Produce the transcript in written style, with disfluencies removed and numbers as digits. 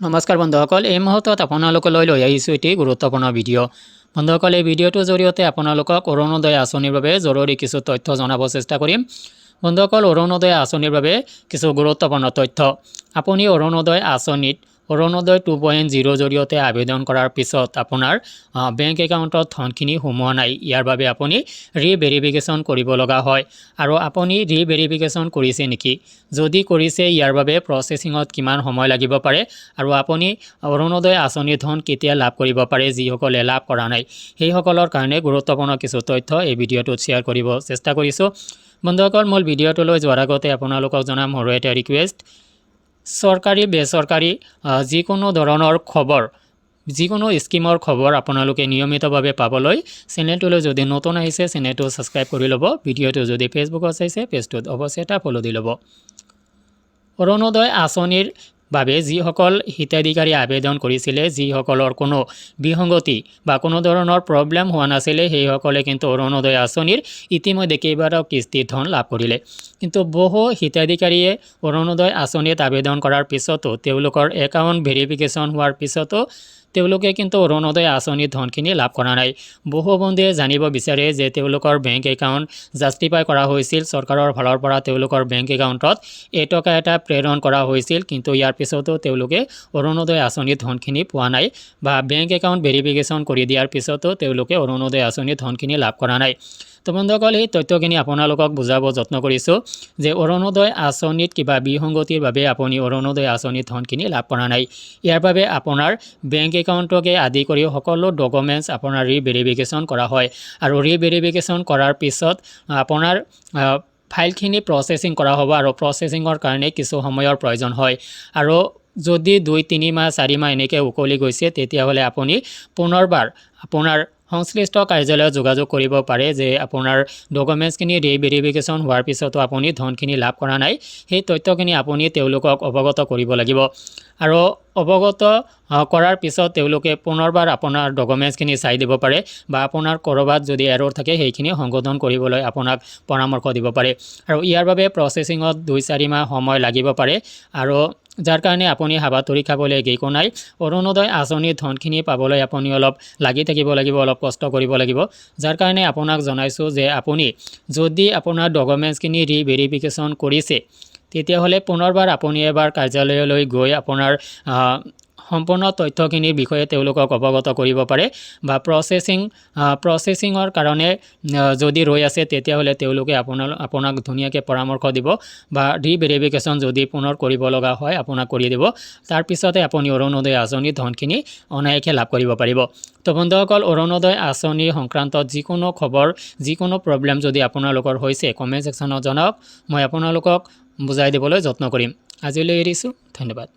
নমস্কাৰ বন্ধুসকল, এই মুহূৰ্তত আপোনালোকলৈ লৈ আহিছোঁ এটি গুৰুত্বপূৰ্ণ ভিডিঅ'। বন্ধুসকল, এই ভিডিঅ'টোৰ জৰিয়তে আপোনালোকক অৰুণোদয় আঁচনিৰ বাবে জৰুৰী কিছু তথ্য জনাব চেষ্টা কৰিম। বন্ধুসকল, অৰুণোদয় আঁচনিৰ বাবে কিছু গুৰুত্বপূৰ্ণ তথ্য। আপুনি অৰুণোদয় আঁচনিত অৰুণোদয় 2.0 জৰিয়তে আবেদন কৰাৰ পিছত আপোনাৰ বেংক একাউণ্টত ধনখিনি সোমোৱা নাই। ইয়াৰ বাবে আপুনি ৰিভেৰিফিকেশ্যন কৰিব লগা হয়। আৰু আপুনি ৰিভেৰিফিকেশ্যন কৰিছে নেকি? যদি কৰিছে, ইয়াৰ বাবে প্ৰচেছিঙত কিমান সময় লাগিব পাৰে আৰু আপুনি অৰুণোদয় আঁচনিৰ ধন কেতিয়া লাভ কৰিব পাৰে, যিসকলে লাভ কৰা নাই সেইসকলৰ কাৰণে গুৰুত্বপূৰ্ণ কিছু তথ্য এই ভিডিঅ'টোত শ্বেয়াৰ কৰিব চেষ্টা কৰিছোঁ। বন্ধুসকল, মূল ভিডিঅ'টোলৈ যোৱাৰ আগতে আপোনালোকক জনাম সৰু এটা ৰিকুৱেষ্ট। চৰকাৰী বেচৰকাৰী যিকোনো ধৰণৰ খবৰ, যিকোনো স্কিমৰ খবৰ আপোনালোকে নিয়মিতভাৱে পাবলৈ চেনেলটোলৈ যদি নতুন আহিছে চেনেলটো ছাবস্ক্ৰাইব কৰি ল'ব। ভিডিঅ'টো যদি ফেচবুকত চাইছে পেজটোত অৱশ্যে এটা ফ'ল' দি ল'ব। অৰুণোদয় আঁচনিৰ বাবে যিসকল হিতাধিকাৰী আবেদন কৰিছিলে, যিসকলৰ কোনো বিসংগতি বা কোনো ধৰণৰ প্ৰব্লেম হোৱা নাছিলে, সেইসকলে কিন্তু অৰুণোদয় আঁচনিৰ ইতিমধ্যে কেইবাটাও কিস্তিৰ ধন লাভ কৰিলে। কিন্তু বহু হিতাধিকাৰীয়ে অৰুণোদয় আঁচনিত আবেদন কৰাৰ পিছতো, তেওঁলোকৰ একাউণ্ট ভেৰিফিকেশ্যন হোৱাৰ পিছতো তেওঁলোকে কিন্তু অৰুণোদয় আঁচনিৰ ধনখিনি লাভ কৰা নাই। বহু বন্ধুৱে জানিব বিচাৰে যে তেওঁলোকৰ বেংক একাউণ্ট জাষ্টিফাই কৰা হৈছিল, চৰকাৰৰ ফালৰ পৰা তেওঁলোকৰ বেংক একাউণ্টত এটকা এটা প্ৰেৰণ কৰা হৈছিল, কিন্তু ইয়াৰ পিছতো তেওঁলোকে অৰুণোদয় আঁচনিৰ ধনখিনি পোৱা নাই বা বেংক একাউণ্ট ভেৰিফিকেশ্যন কৰি দিয়াৰ পিছতো তেওঁলোকে অৰুণোদয় আঁচনিৰ ধনখিনি লাভ কৰা নাই। তো বন্ধুসকল, এই তথ্যখিনি আপোনালোকক বুজাব যত্ন কৰিছোঁ যে অৰুণোদয় আঁচনিত কিবা বিসংগতিৰ বাবে আপুনি অৰুণোদয় আঁচনিৰ ধনখিনি লাভ কৰা নাই। ইয়াৰ বাবে আপোনাৰ বেংক একাউণ্টকে আদি কৰি সকলো ডকুমেণ্টছ আপোনাৰ ৰিভেৰিফিকেশ্যন কৰা হয় আৰু ৰিভেৰিফিকেশ্যন কৰাৰ পিছত আপোনাৰ ফাইলখিনি প্ৰচেছিং কৰা হ'ব আৰু প্ৰচেছিঙৰ কাৰণে কিছু সময়ৰ প্ৰয়োজন হয়। আৰু যদি 2-3 মাহ 4 মাহ এনেকৈ উকলি গৈছে, তেতিয়াহ'লে আপুনি পুনৰবাৰ আপোনাৰ সংশ্লিষ্ট কাৰ্যালয়ত যোগাযোগ কৰিব পাৰে যে আপোনাৰ ডকুমেণ্টছখিনি ৰিভেৰিফিকেশ্যন হোৱাৰ পিছতো আপুনি ধনখিনি লাভ কৰা নাই। সেই তথ্যখিনি আপুনি তেওঁলোকক অৱগত কৰিব লাগিব আৰু অৱগত কৰাৰ পিছত তেওঁলোকে পুনৰবাৰ আপোনাৰ ডকুমেণ্টছখিনি চাই দিব পাৰে বা আপোনাৰ ক'ৰবাত যদি এৰৰ থাকে সেইখিনি সংশোধন কৰিবলৈ আপোনাক পৰামৰ্শ দিব পাৰে। আৰু ইয়াৰ বাবে প্ৰচেছিঙত 2-4 মাহ সময় লাগিব পাৰে আৰু যাৰ কাৰণে আপুনি হাবাথুৰি খাবলৈ একো নাই। অৰুণোদয় আঁচনিৰ ধনখিনি পাবলৈ আপুনি অলপ লাগি থাকিব লাগিব, অলপ কষ্ট কৰিব লাগিব। যাৰ কাৰণে আপোনাক জনাইছোঁ যে আপুনি যদি আপোনাৰ ডকুমেণ্টছখিনি ৰিভেৰিফিকেশ্যন কৰিছে, তেতিয়াহ'লে পুনৰবাৰ আপুনি এবাৰ কাৰ্যালয়লৈ গৈ আপোনাৰ সম্পূৰ্ণ তথ্যখিনিৰ বিষয়ে তেওঁলোকক অৱগত কৰিব পাৰে বা প্ৰচেছিঙৰ কাৰণে যদি ৰৈ আছে, তেতিয়াহ'লে তেওঁলোকে আপোনাক ধুনীয়াকৈ পৰামৰ্শ দিব বা ৰিভেৰিফিকেশ্যন যদি পুনৰ কৰিব লগা হয় আপোনাক কৰি দিব। তাৰপিছতে আপুনি অৰুণোদয় আঁচনিৰ ধনখিনি অনায়াসে লাভ কৰিব পাৰিব। তো বন্ধুসকল, অৰুণোদয় আঁচনি সংক্ৰান্তত যিকোনো খবৰ, যিকোনো প্ৰব্লেম যদি আপোনালোকৰ হৈছে কমেণ্ট ছেকশ্যনত জনাওক, মই আপোনালোকক বুজাই দিবলৈ যত্ন কৰিম। আজিলৈ এৰিছোঁ, ধন্যবাদ।